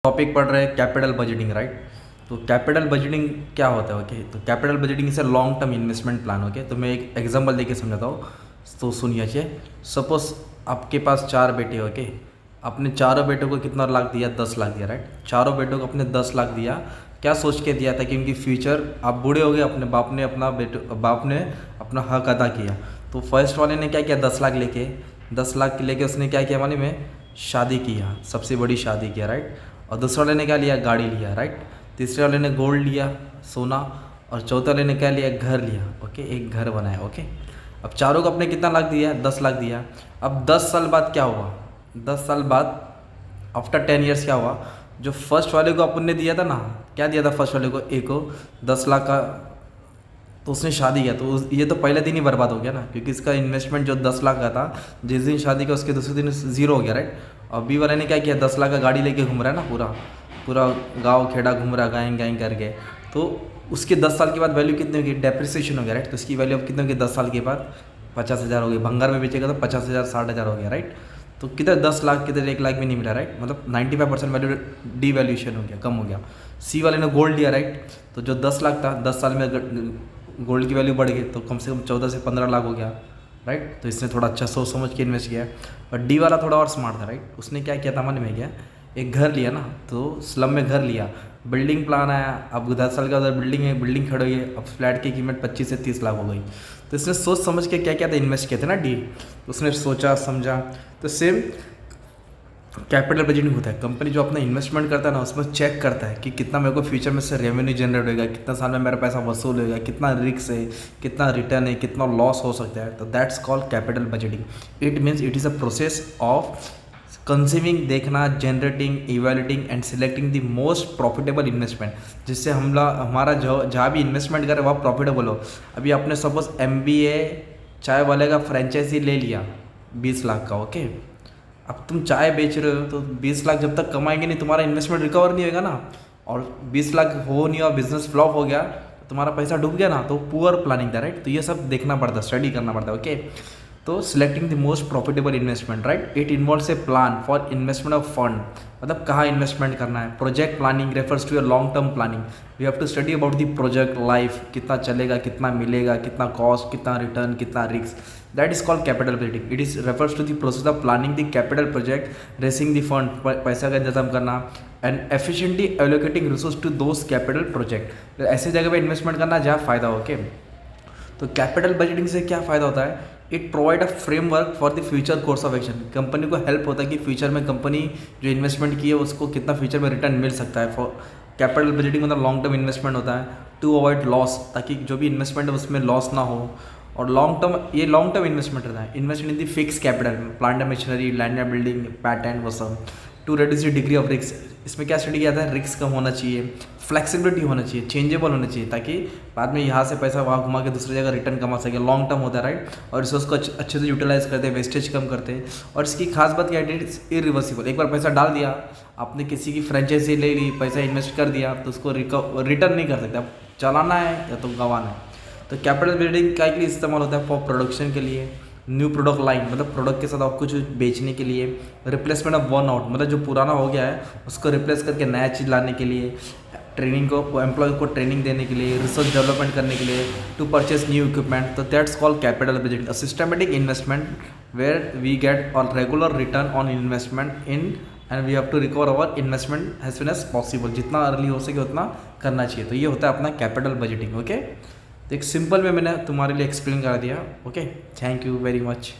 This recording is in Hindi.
टॉपिक पढ़ रहे हैं कैपिटल बजटिंग, राइट। तो कैपिटल बजटिंग क्या होता है? ओके, तो capital budgeting is a long term investment plan. Okay, तो मैं एक एग्जांपल देके समझाता हूँ, तो सुनिए। सपोज आपके पास 4 बेटे। ओके, अपने चारों बेटों को कितना लाख दिया? 10 लाख दिया, राइट। चारों बेटों को अपने 10 लाख दिया। क्या सोच के दिया था कि उनकी फ्यूचर, आप बूढ़े हो गए, अपने बाप ने अपना हक अदा किया। तो फर्स्ट वाले ने क्या किया? 10 लाख लेके 10 लाख लेके उसने क्या किया मालूम है? शादी किया, सबसे बड़ी शादी किया, राइट। और दूसरे वाले ने क्या लिया? गाड़ी लिया, राइट। तीसरे वाले ने गोल्ड लिया, सोना। और चौथे वाले ने क्या लिया? घर लिया। ओके, एक घर बनाया। ओके, अब चारों को अपने कितना लाख दिया? 10 लाख दिया। अब 10 साल बाद क्या हुआ? 10 साल बाद आफ्टर 10 ईयर्स क्या हुआ? जो फर्स्ट वाले को अपन ने दिया था ना, क्या दिया था फर्स्ट वाले को? एक को 10 लाख का, तो उसने शादी किया, तो ये तो पहले दिन ही बर्बाद हो गया ना, क्योंकि इसका इन्वेस्टमेंट जो 10 लाख का था, जिस दिन शादी का उसके दूसरे दिन ज़ीरो हो गया, राइट। और बी वाले ने क्या किया? 10 लाख का गाड़ी लेके घूम रहा है ना, पूरा पूरा गांव खेड़ा घूम रहा, गायन गायन करके। तो उसके 10 साल के बाद वैल्यू कितनी होगी? डेप्रिसिएशन हो गया, राइट। तो उसकी वैल्यू अब कितनी होगी? 10 साल के बाद 50,000 हो गई। भंगार में बेचेगा तो 50,000 60,000 हो गया, राइट। तो किधर 10 लाख, किधर 1 लाख भी नहीं मिला, राइट। मतलब 95% वैल्यू डी वैल्यूएशन हो गया, कम हो गया। सी वाले ने गोल्ड लिया, राइट। तो जो 10 लाख था, 10 साल में गोल्ड की वैल्यू बढ़ गई, तो कम से कम 14 से 15 लाख हो गया, राइट। तो इसने थोड़ा अच्छा सोच समझ के इन्वेस्ट किया। और डी वाला थोड़ा और स्मार्ट था, राइट। उसने क्या किया था मालूम है क्या? एक घर लिया ना, तो स्लम में घर लिया, बिल्डिंग प्लान आया। अब 10 साल का उधर बिल्डिंग है, बिल्डिंग खड़ी हुई है। अब फ्लैट की कीमत 25 से 30 लाख हो गई। तो इसने सोच समझ के क्या किया था? इन्वेस्ट किया था ना, डी। उसने सोचा समझा। तो सेम कैपिटल बजटिंग होता है। कंपनी जो अपना इन्वेस्टमेंट करता है ना, उसमें चेक करता है कि कितना मेरे को फ्यूचर में से रेवेन्यू जनरेट होगा, कितना साल में मेरा पैसा वसूल होगा, कितना रिस्क है, कितना रिटर्न है, कितना लॉस हो सकता है। तो that's called capital budgeting. It means it is a process of conceiving, देखना, generating, evaluating and selecting the most profitable investment, जिससे हमारा जो जहाँ भी इन्वेस्टमेंट करें वह प्रॉफिटेबल हो। अभी आपने सपोज MBA चाय वाले का फ्रेंचाइजी ले लिया 20 लाख का। ओके, अब तुम चाय बेच रहे हो, तो 20 लाख जब तक कमाएंगे नहीं, तुम्हारा इन्वेस्टमेंट रिकवर नहीं होगा ना। और 20 लाख हो नहीं और बिजनेस फ्लॉप हो गया, तो तुम्हारा पैसा डूब गया ना। तो पुअर प्लानिंग था, राइट। तो ये सब देखना पड़ता है, स्टडी करना पड़ता है। ओके, तो selecting the most profitable investment, right. It involves a plan for investment of fund, मतलब कहाँ इन्वेस्टमेंट करना है। Project planning refers to a long term planning. We have to study about the project life, कितना चलेगा, कितना मिलेगा, कितना कॉस्ट, कितना रिटर्न, कितना risk. That is called capital budgeting. It is refers to the process of planning the capital project, raising the fund, पैसा का इंतजाम करना, and efficiently allocating resources to those capital project. ऐसे जगह पे इन्वेस्टमेंट करना जहाँ फ़ायदा हो। ओके, तो कैपिटल बजटिंग से क्या फ़ायदा होता है? It provide a framework for the future course of action. Company को हेल्प होता है कि फ्यूचर में कंपनी जो इन्वेस्टमेंट की है उसको कितना फ्यूचर में रिटर्न मिल सकता है। फॉर कैपिटल बजटिंग मतलब लॉन्ग टर्म इन्वेस्टमेंट होता है टू अवॉइड लॉस, ताकि जो भी इन्वेस्टमेंट है उसमें लॉस ना हो। और ये लॉन्ग टर्म इन्वेस्टमेंट रहता है। Investment in the fix capital, plant and machinery, land and building, patent, वो सब। To reduce the degree of risk, इसमें क्या स्टडी किया था? रिस्क कम होना चाहिए, फ्लेक्सिबिलिटी होना चाहिए, चेंजेबल होना चाहिए, ताकि बाद में यहाँ से पैसा वहाँ घुमा के दूसरी जगह रिटर्न कमा सके। लॉन्ग टर्म होता है, राइट। और रिसोर्स को अच्छे से यूटिलाइज करते हैं, वेस्टेज कम करते हैं। और इसकी खास बात क्या है? It is irreversible. एक बार पैसा डाल दिया, आपने किसी की फ्रेंचाइजी ले ली, पैसा इन्वेस्ट कर दिया, तो उसको रिटर्न नहीं कर सकते। अब चलाना है या तो गंवाना है। तो कैपिटल बिल्डिंग का के लिए इस्तेमाल होता है? फॉर प्रोडक्शन के लिए, न्यू प्रोडक्ट लाइन, मतलब प्रोडक्ट के साथ आप कुछ बेचने के लिए। रिप्लेसमेंट ऑफ वर्न आउट, मतलब जो पुराना हो गया है उसको रिप्लेस करके नया चीज़ लाने के लिए। ट्रेनिंग को, एम्प्लॉय को ट्रेनिंग देने के लिए, रिसर्च डेवलपमेंट करने के लिए, टू परचेज न्यू इक्विपमेंट। तो that's called capital budgeting, a systematic investment where we get on regular return on investment in, and we have to recover our investment as soon as possible. जितना अर्ली हो सके उतना करना चाहिए। तो ये होता है अपना कैपिटल बजटिंग। ओके, तो एक सिंपल में मैंने तुम्हारे लिए एक्सप्लेन कर दिया। Okay, thank you very much.